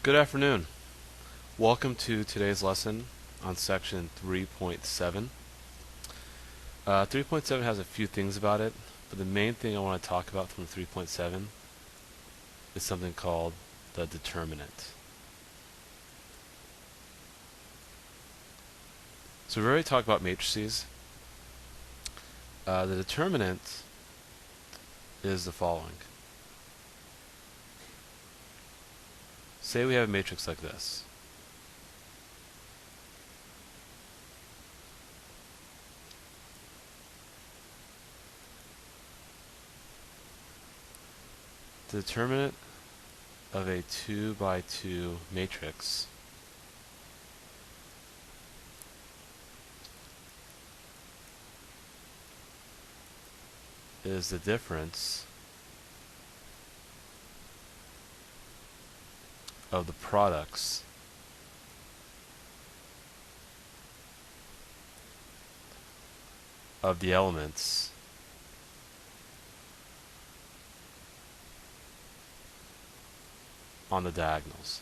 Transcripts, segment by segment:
Good afternoon. Welcome to today's lesson on section 3.7. 3.7 has a few things about it, but the main thing I want to talk about from 3.7 is something called the determinant. So we've already talked about matrices. The determinant is the following. Say we have a matrix like this. The determinant of a 2 by 2 matrix is the difference of the products of the elements on the diagonals.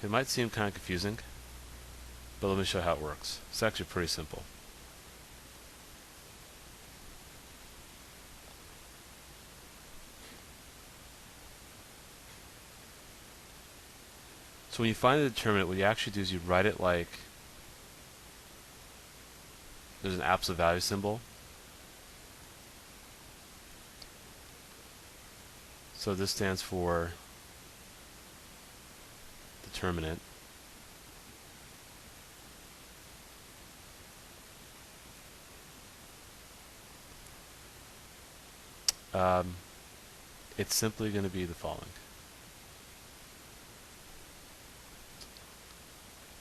It might seem kind of confusing, but let me show you how it works. It's actually pretty simple. So when you find the determinant, what you actually do is you write it like there's an absolute value symbol. So this stands for determinant. It's simply going to be the following.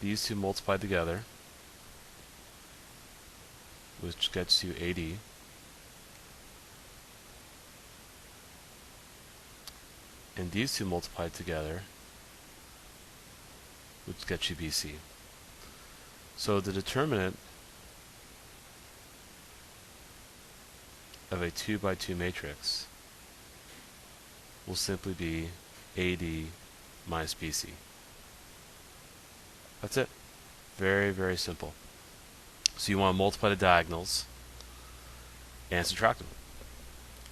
These two multiplied together, which gets you AD, and these two multiplied together, which gets you BC. So the determinant of a 2 by 2 matrix will simply be AD minus BC. That's it. Very, very simple. So you want to multiply the diagonals and subtract them.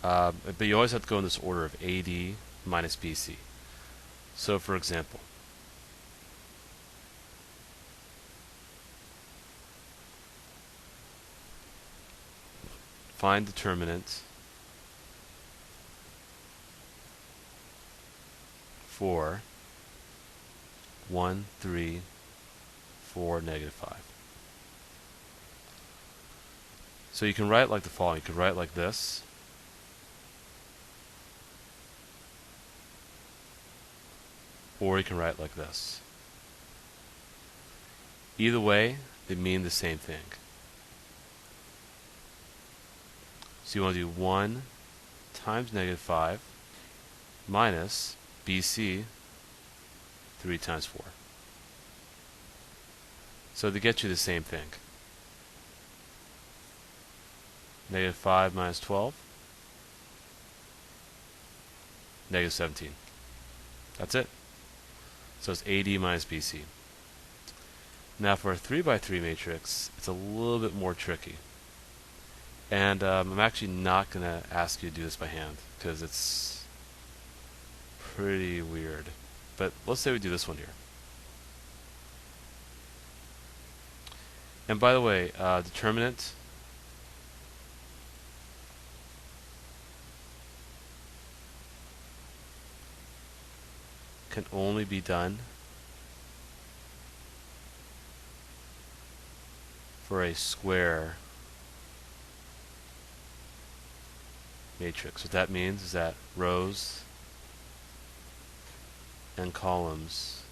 But you always have to go in this order of AD minus BC. So for example, find determinant for 1, 3, 4, negative 5. So you can write it like the following. You could write it like this. Or you can write it like this. Either way, they mean the same thing. So you want to do 1 times negative 5 minus BC 3 times 4. So they get you the same thing. Negative 5 minus 12. Negative 17. That's it. So it's AD minus BC. Now for a 3 by 3 matrix, it's a little bit more tricky. And I'm actually not going to ask you to do this by hand, because it's pretty weird. But let's say we do this one here. And by the way, determinant can only be done for a square matrix. What that means is that rows and columns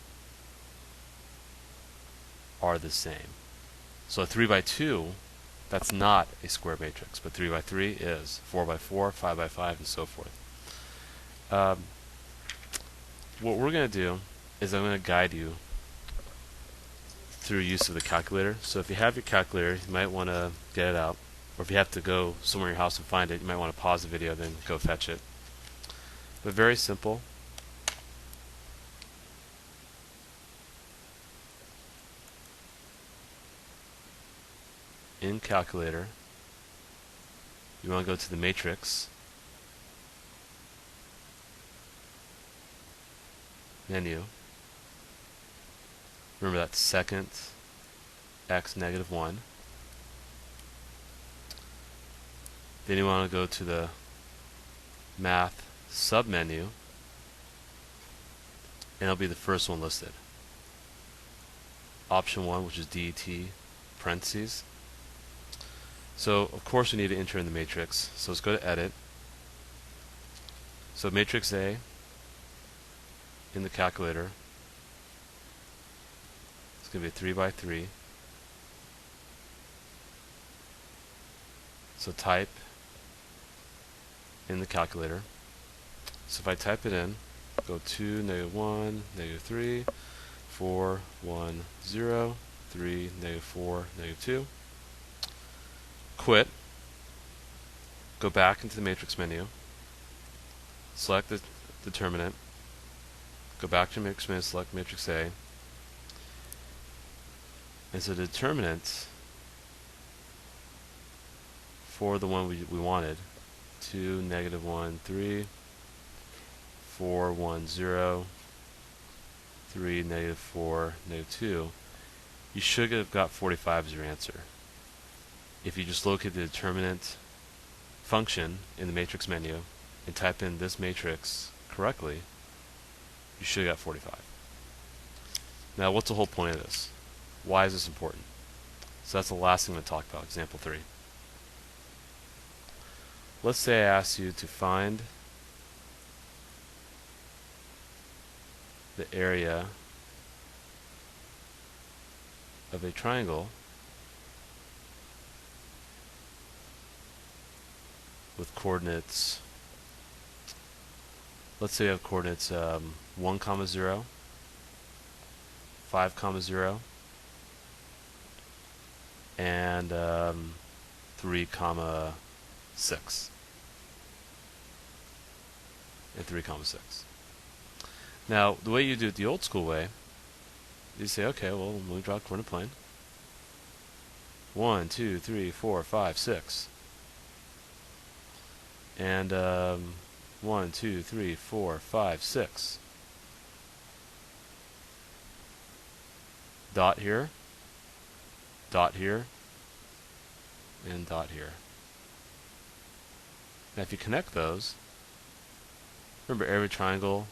are the same. So a 3 by 2, that's not a square matrix, but 3 by 3 is. 4 by 4, 5 by 5, and so forth. What we're going to do is I'm going to guide you through use of the calculator. So if you have your calculator, you might want to get it out. Or if you have to go somewhere in your house and find it, you might want to pause the video, then go fetch it. But very simple. same calculator, you want to go to the matrix menu. Remember that second x negative 1. Then you want to go to the math submenu, and it'll be the first one listed. Option 1, which is DET parentheses. So of course we need to enter in the matrix. So let's go to edit. So matrix A in the calculator, it's going to be a 3 by 3. So type in the calculator. So if I type it in, go 2, -1, -3, 4, 1, 0, 3, -4, -2. Quit. Go back into the matrix menu. Select the determinant. Go back to matrix menu, select matrix A. And so the determinant for the one we wanted, 2, -1, 3, 4, 1, 0, 3, -4, -2, you should have got 45 as your answer. If you just locate the determinant function in the matrix menu and type in this matrix correctly, you should have got 45. Now what's the whole point of this? Why is this important? So that's the last thing I'm going to talk about, example 3. Let's say I ask you to find the area of a triangle with coordinates. Let's say we have coordinates 1, 0, 5, 0, and 3, 6, and 3, 6. Now, the way you do it the old school way, you say, okay, well, let me draw a coordinate plane. 1, 2, 3, 4, 5, 6. And 1, 2, 3, 4, 5, 6. Dot here, and dot here. Now if you connect those, remember every triangle,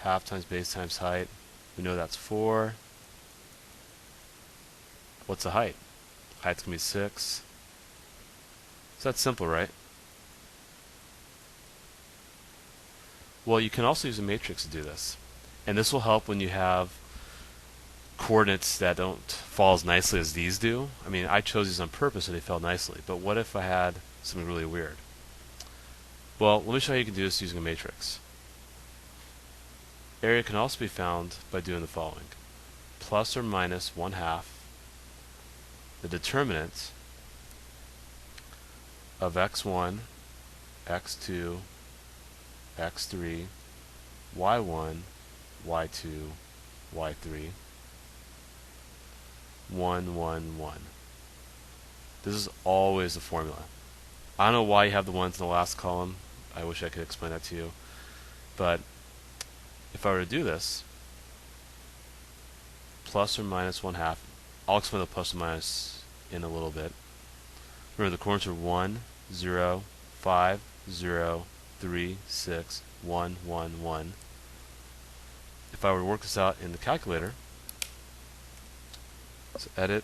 half times base times height, we know that's 4. What's the height? Height's going to be 6. So that's simple, right? Well, you can also use a matrix to do this. And this will help when you have coordinates that don't fall as nicely as these do. I mean, I chose these on purpose so they fell nicely. But what if I had something really weird? Well, let me show you how you can do this using a matrix. Area can also be found by doing the following. Plus or minus 1/2 the determinant of x1, x2, x3, y1, y2, y3, 1, 1, 1. This is always the formula. I don't know why you have the ones in the last column. I wish I could explain that to you. But if I were to do this, plus or minus 1/2, I'll explain the plus or minus in a little bit. Remember the coordinates are 1, 0, 5, 0, 3, 6, 1, 1, 1. If I were to work this out in the calculator, so edit,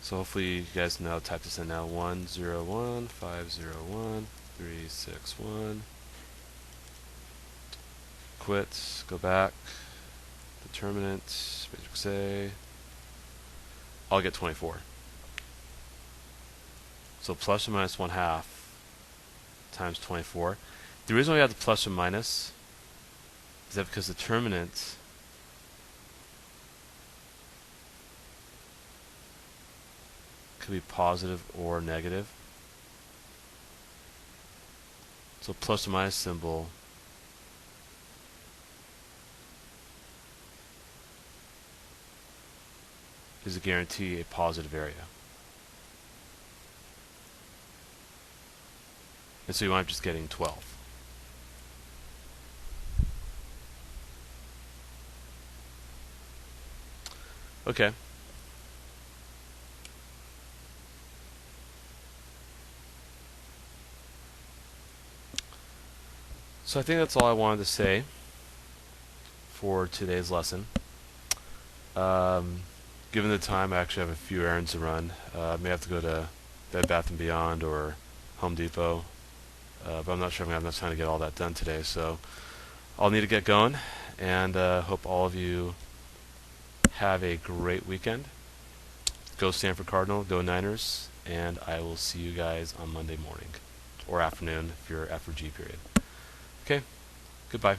so hopefully you guys know how to type this in now. 1, 0, 1, 5, 0, 1, 3, 6, 1. Quit, go back, determinant, matrix A. I'll get 24. So plus or minus 1/2 times 24. The reason we have the plus or minus is that because the determinant could be positive or negative. So plus or minus symbol is to guarantee a positive area. And so you wind up just getting 12. Okay. So I think that's all I wanted to say for today's lesson. Given the time, I actually have a few errands to run. I may have to go to Bed Bath & Beyond or Home Depot, but I'm not sure I'm going to have enough time to get all that done today, so I'll need to get going, and hope all of you have a great weekend. Go Stanford Cardinal, go Niners, and I will see you guys on Monday morning, or afternoon if you're after G period. Okay, goodbye.